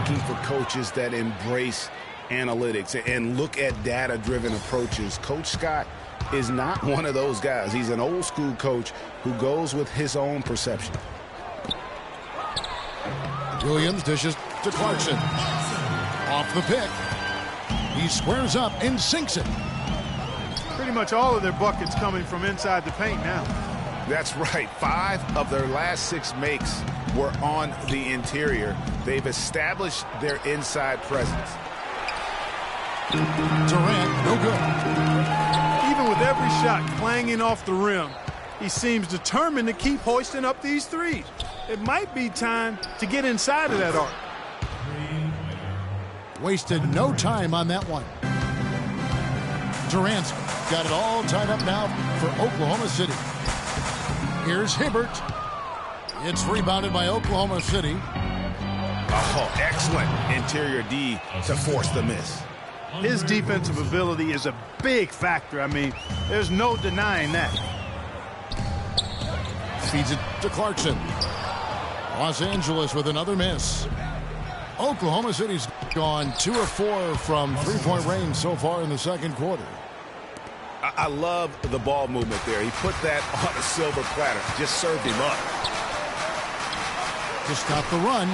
looking for coaches that embrace analytics and look at data-driven approaches. Coach Scott is not one of those guys. He's an old-school coach who goes with his own perception. Williams dishes to Clarkson. Off the pick. He squares up and sinks it. Pretty much all of their buckets coming from inside the paint now. That's right. 5 of their last 6 makes were on the interior. They've established their inside presence. Durant, no good. Even with every shot clanging off the rim, he seems determined to keep hoisting up these threes. It might be time to get inside of that arc. Wasted no time on that one. Durant's got it all tied up now for Oklahoma City. Here's Hibbert. It's rebounded by Oklahoma City. Oh, excellent interior D to force the miss. His defensive ability is a big factor. I mean, there's no denying that. Feeds it to Clarkson. Los Angeles with another miss. Oklahoma City's gone 2 of 4 from three-point range so far in the second quarter. I love the ball movement there. He put that on a silver platter. Just served him up. To stop the run.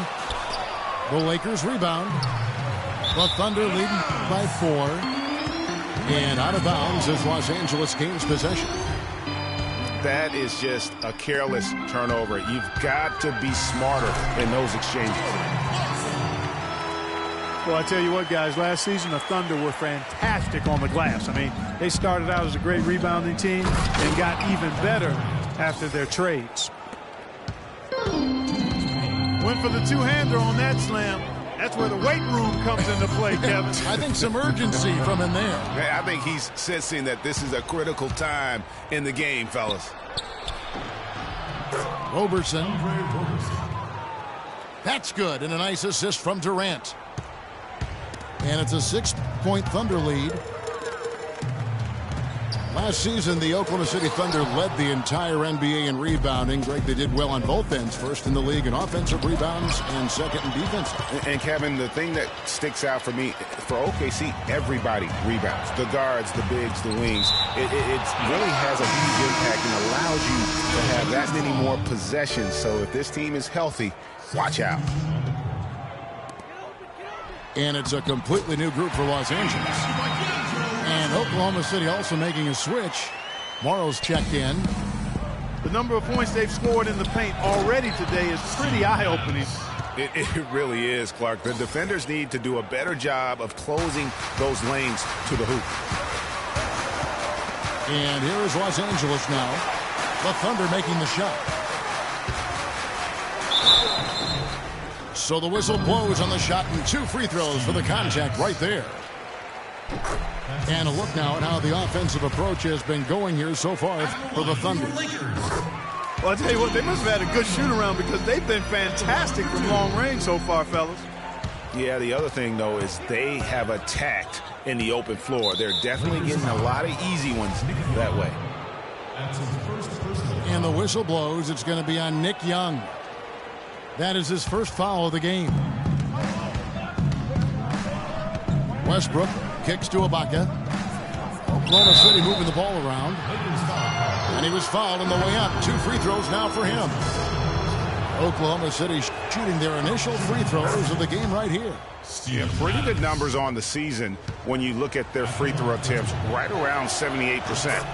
The Lakers rebound. The Thunder leading by 4. And out of bounds as Los Angeles gains possession. That is just a careless turnover. You've got to be smarter in those exchanges. Well, I tell you what, guys, last season the Thunder were fantastic on the glass. I mean, they started out as a great rebounding team and got even better after their trades. Went for the two-hander on that slam. That's where the weight room comes into play, Kevin. I think some urgency from in there. I think he's sensing that this is a critical time in the game, fellas. Roberson. That's good, and a nice assist from Durant. And it's a 6-point Thunder lead. Last season, the Oklahoma City Thunder led the entire NBA in rebounding. Greg, they did well on both ends. First in the league in offensive rebounds and second in defensive. And Kevin, the thing that sticks out for me, for OKC, everybody rebounds. The guards, the bigs, the wings. It really has a huge impact and allows you to have that many more possessions. So if this team is healthy, watch out. And it's a completely new group for Los Angeles. And Oklahoma City also making a switch. Morrow's checked in. The number of points they've scored in the paint already today is pretty eye-opening. It really is, Clark. The defenders need to do a better job of closing those lanes to the hoop. And here is Los Angeles now. The Thunder making the shot. So the whistle blows on the shot and 2 free throws for the contact right there. And a look now at how the offensive approach has been going here so far for the Thunder. Well, I'll tell you what, they must have had a good shoot-around because they've been fantastic from long range so far, fellas. Yeah, the other thing, though, is they have attacked in the open floor. They're definitely getting a lot of easy ones that way. And the whistle blows. It's going to be on Nick Young. That is his first foul of the game. Westbrook kicks to Ibaka. Oklahoma City moving the ball around. And he was fouled on the way up. 2 free throws now for him. Oklahoma City shooting their initial free throws of the game right here. Yeah, pretty good numbers on the season when you look at their free throw attempts, right around 78%.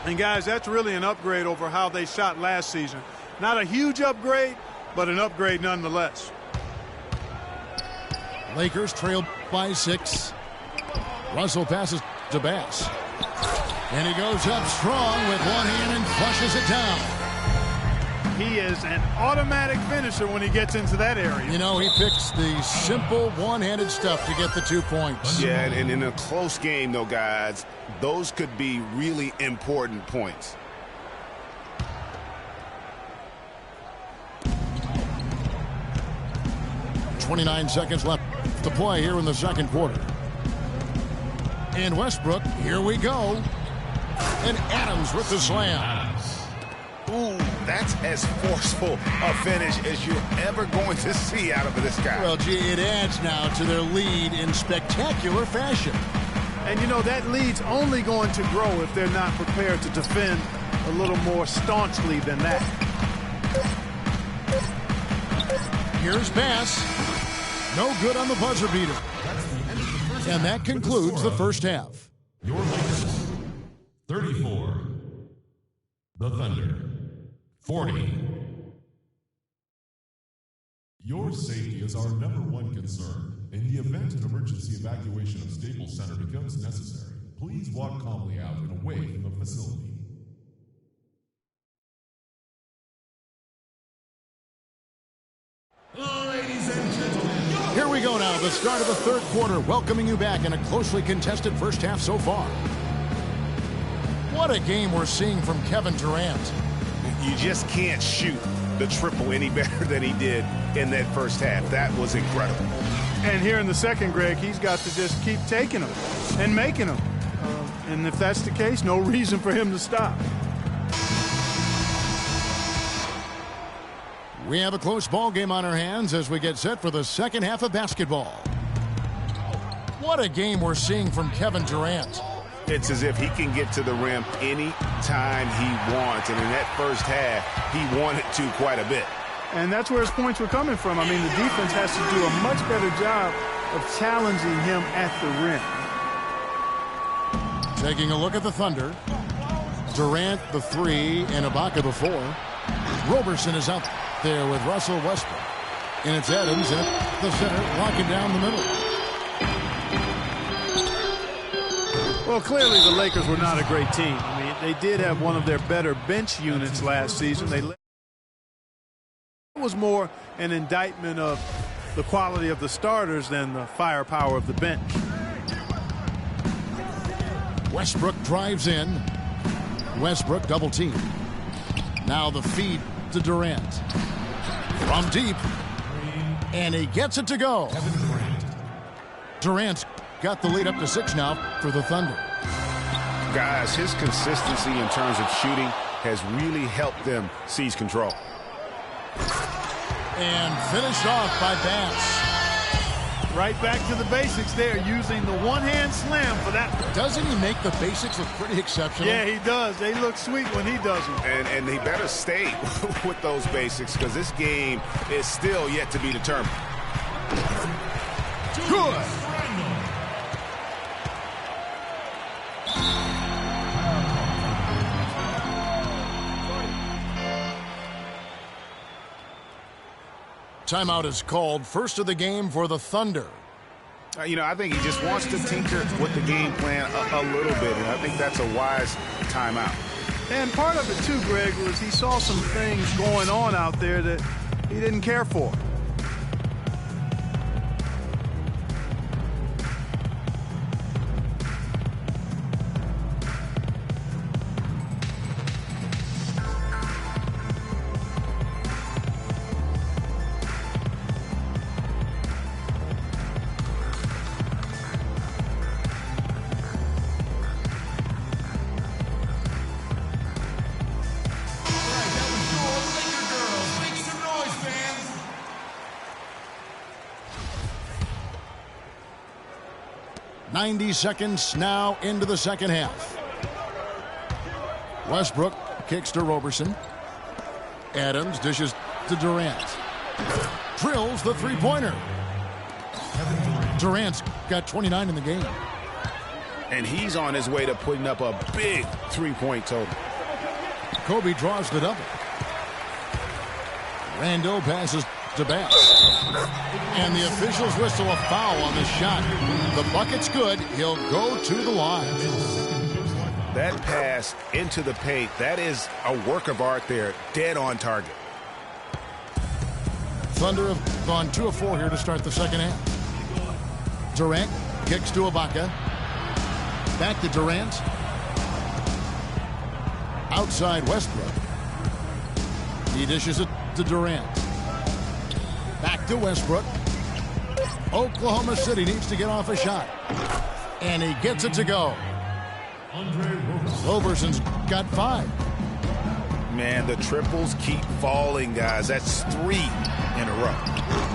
And, guys, that's really an upgrade over how they shot last season. Not a huge upgrade, but an upgrade nonetheless. Lakers trailed by 6. Russell passes to Bass. And he goes up strong with one hand and flushes it down. He is an automatic finisher when he gets into that area. You know, he picks the simple one-handed stuff to get the 2 points. Yeah, and in a close game, though, guys, those could be really important points. .29 seconds left to play here in the second quarter. And Westbrook, here we go. And Adams with the slam. Ooh, that's as forceful a finish as you're ever going to see out of this guy. Well, gee, it adds now to their lead in spectacular fashion. And, you know, that lead's only going to grow if they're not prepared to defend a little more staunchly than that. Here's pass. No good on the buzzer beater. And that concludes the first half. Your leaders, 34. The Thunder, 40. Your safety is our #1 concern. In the event an emergency evacuation of Staples Center becomes necessary, please walk calmly out and away from the facility. Ladies and gentlemen, here we go now, the start of the third quarter, welcoming you back in a closely contested first half so far. What a game we're seeing from Kevin Durant. You just can't shoot the triple any better than he did in that first half. That was incredible. And here in the second, Greg, he's got to just keep taking them and making them. And if that's the case, no reason for him to stop. We have a close ball game on our hands as we get set for the second half of basketball. What a game we're seeing from Kevin Durant. It's as if he can get to the rim any time he wants. And in that first half, he wanted to quite a bit. And that's where his points were coming from. I mean, the defense has to do a much better job of challenging him at the rim. Taking a look at the Thunder. Durant the 3 and Ibaka the 4. Roberson is out there with Russell Westbrook. And it's Adams at the center, locking down the middle. Well, clearly the Lakers were not a great team. I mean, they did have one of their better bench units last season. It was more an indictment of the quality of the starters than the firepower of the bench. Westbrook drives in. Westbrook double team. Now the feed to Durant. From deep. And he gets it to go. Durant's got the lead up to 6 now for the Thunder. Guys, his consistency in terms of shooting has really helped them seize control. And finished off by Bass. Right back to the basics there, using the one-hand slam for that. Doesn't he make the basics look pretty exceptional? Yeah, he does. They look sweet when he does them. And he better stay with those basics because this game is still yet to be determined. Good. Timeout is called. First of the game for the Thunder. You know, I think he just wants to tinker with the game plan a little bit, and I think that's a wise timeout. And part of it, too, Greg, was he saw some things going on out there that he didn't care for. .90 seconds now into the second half. Westbrook kicks to Roberson. Adams dishes to Durant. Drills the three-pointer. Durant's got 29 in the game. And he's on his way to putting up a big three-point total. Kobe draws the double. Randall passes to Bass. And the officials whistle a foul on the shot. The bucket's good. He'll go to the line. That pass into the paint, that is a work of art there. Dead on target. Thunder have gone 2 of 4 here to start the second half. Durant kicks to Ibaka. Back to Durant. Outside Westbrook. He dishes it to Durant. Back to Westbrook. Oklahoma City needs to get off a shot. And he gets it to go. Roberson's got 5. Man, the triples keep falling, guys. That's 3 in a row.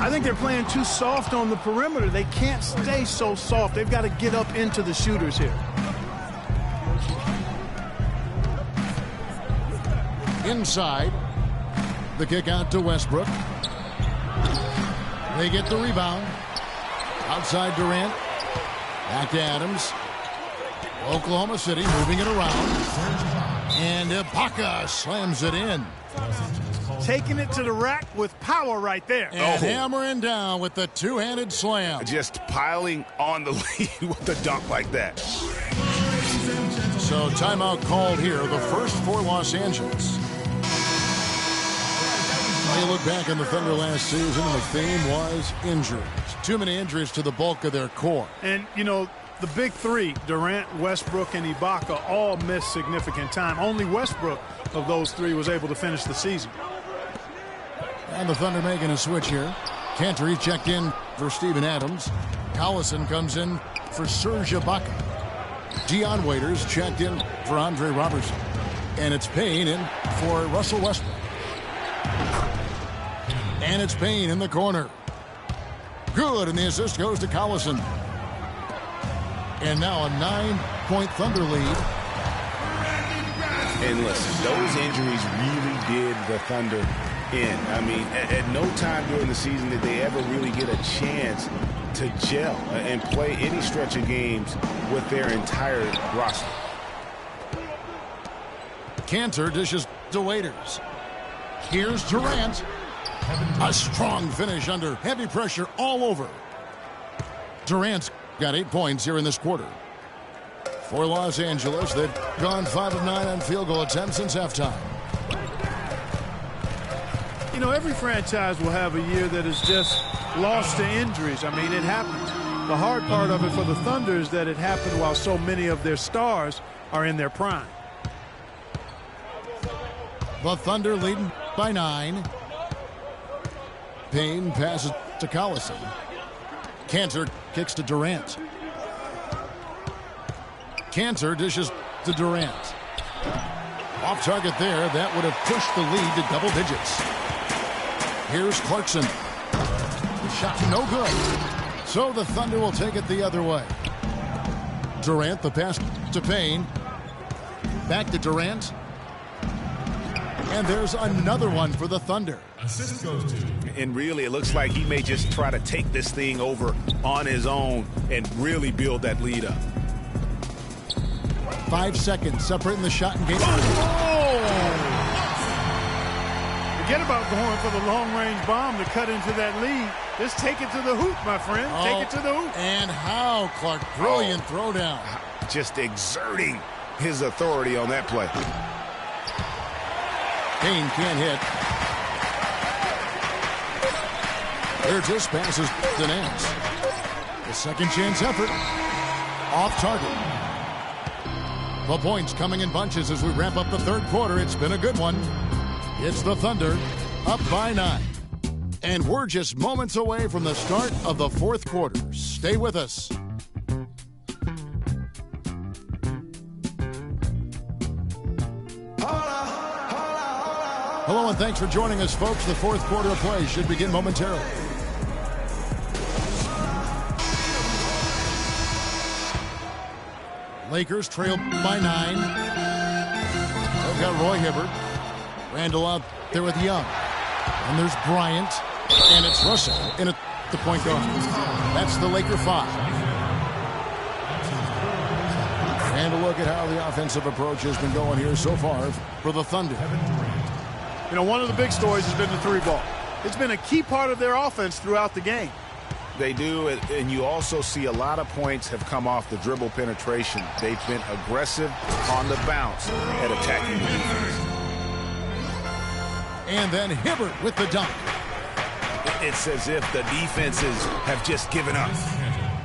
I think they're playing too soft on the perimeter. They can't stay so soft. They've got to get up into the shooters here. Inside. The kick out to Westbrook. They get the rebound. Outside Durant. Back to Adams. Oklahoma City moving it around. And Ibaka slams it in. Taking it to the rack with power right there. And hammering down with the two-handed slam. Just piling on the lead with a dunk like that. So timeout called here, the first for Los Angeles. You look back on the Thunder last season, and the theme was injuries. Too many injuries to the bulk of their core. And, you know, the big three, Durant, Westbrook, and Ibaka, all missed significant time. Only Westbrook of those three was able to finish the season. And the Thunder making a switch here. Cantor checked in for Steven Adams. Collison comes in for Serge Ibaka. Dion Waiters checked in for Andre Robertson. And it's Payne in for Russell Westbrook. And it's Payne in the corner. Good, and the assist goes to Collison. And now a 9-point Thunder lead. And listen, those injuries really did the Thunder in. I mean, at no time during the season did they ever really get a chance to gel and play any stretch of games with their entire roster. Cantor dishes to Waiters. Here's Durant. A strong finish under heavy pressure all over. Durant's got 8 points here in this quarter. For Los Angeles, they've gone 5 of 9 on field goal attempts since halftime. You know, every franchise will have a year that is just lost to injuries. I mean, it happens. The hard part of it for the Thunder is that it happened while so many of their stars are in their prime. The Thunder leading by 9. Payne passes to Collison. Cantor kicks to Durant. Cantor dishes to Durant. Off target there. That would have pushed the lead to double digits. Here's Clarkson. The shot no good. So the Thunder will take it the other way. Durant, the pass to Payne. Back to Durant. And there's another one for the Thunder. Assist goes to. And really, it looks like he may just try to take this thing over on his own and really build that lead up. 5 seconds separating the shot and game. Forget about going for the long-range bomb to cut into that lead. Just take it to the hoop, my friend. Take it to the hoop. And how, Clark. Brilliant throwdown. Just exerting his authority on that play. Payne can't hit. Burgess passes to Nance. The second chance effort. Off target. The points coming in bunches as we wrap up the third quarter. It's been a good one. It's the Thunder up by 9. And we're just moments away from the start of the fourth quarter. Stay with us. Hello and thanks for joining us, folks. The fourth quarter of play should begin momentarily. Lakers trail by 9. They've got Roy Hibbert. Randall out there with Young. And there's Bryant. And it's Russell in at the point guard. That's the Laker 5. And a look at how the offensive approach has been going here so far for the Thunder. You know, one of the big stories has been the three ball. It's been a key part of their offense throughout the game. They do, and you also see a lot of points have come off the dribble penetration. They've been aggressive on the bounce at attacking the defense. And then Hibbert with the dunk. It's as if the defenses have just given up.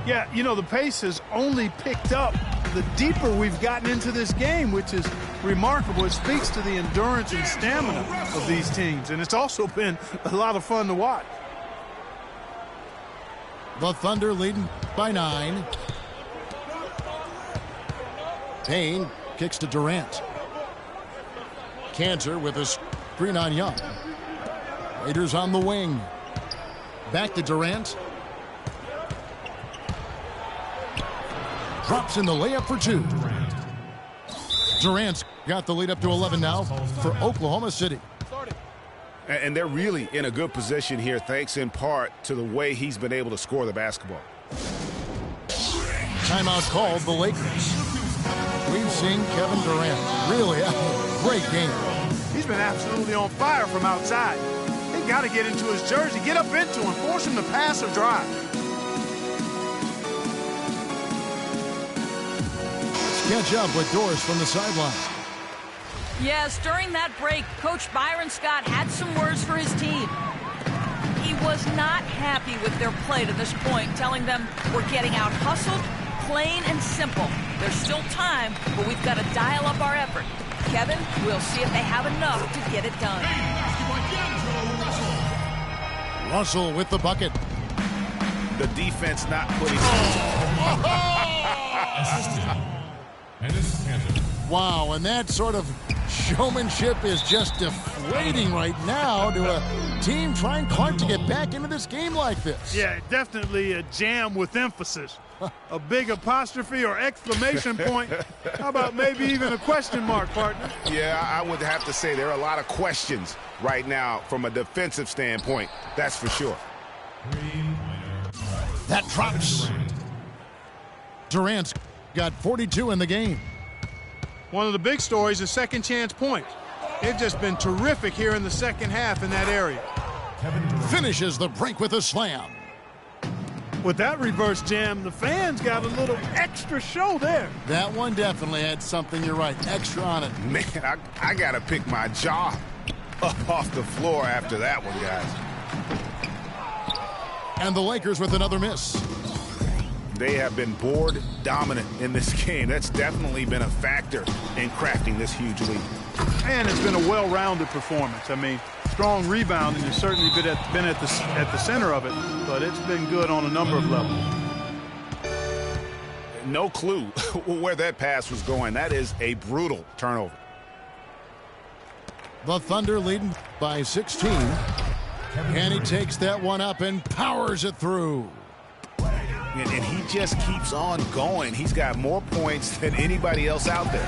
Yeah, you know, the pace has only picked up the deeper we've gotten into this game, which is remarkable. It speaks to the endurance and stamina of these teams, and it's also been a lot of fun to watch. The Thunder leading by 9. Payne kicks to Durant. Cantor with a screen on Young. Raiders on the wing. Back to Durant. Drops in the layup for two. Durant's got the lead up to 11 now for Oklahoma City. And they're really in a good position here, thanks in part to the way he's been able to score the basketball. Timeout called the Lakers. We've seen Kevin Durant really have a great game. He's been absolutely on fire from outside. They got to get into his jersey, get up into him, force him to pass or drive. Catch up with Doris from the sideline. Yes, during that break, Coach Byron Scott had some words for his team. He was not happy with their play to this point, telling them we're getting out hustled, plain and simple. There's still time, but we've got to dial up our effort. Kevin, we'll see if they have enough to get it done. Russell with the bucket. The defense not putting... Wow, and that sort of showmanship is just deflating right now to a team trying hard to get back into this game like this. Yeah, definitely a jam with emphasis. A big apostrophe or exclamation point. How about maybe even a question mark, partner? Yeah, I would have to say there are a lot of questions right now from a defensive standpoint. That's for sure. That drops. Durant's got 42 in the game. One of the big stories is second chance points. They've just been terrific here in the second half in that area. Finishes the break with a slam. With that reverse jam, the fans got a little extra show there. That one definitely had something, you're right, extra on it. Man, I got to pick my jaw up off the floor after that one, guys. And the Lakers with another miss. They have been board dominant in this game. That's definitely been a factor in crafting this huge lead. And it's been a well-rounded performance. I mean, strong rebounding has certainly been at the center of it, but it's been good on a number of levels. No clue where that pass was going. That is a brutal turnover. The Thunder leading by 16. And he takes that one up and powers it through. And he just keeps on going. He's got more points than anybody else out there.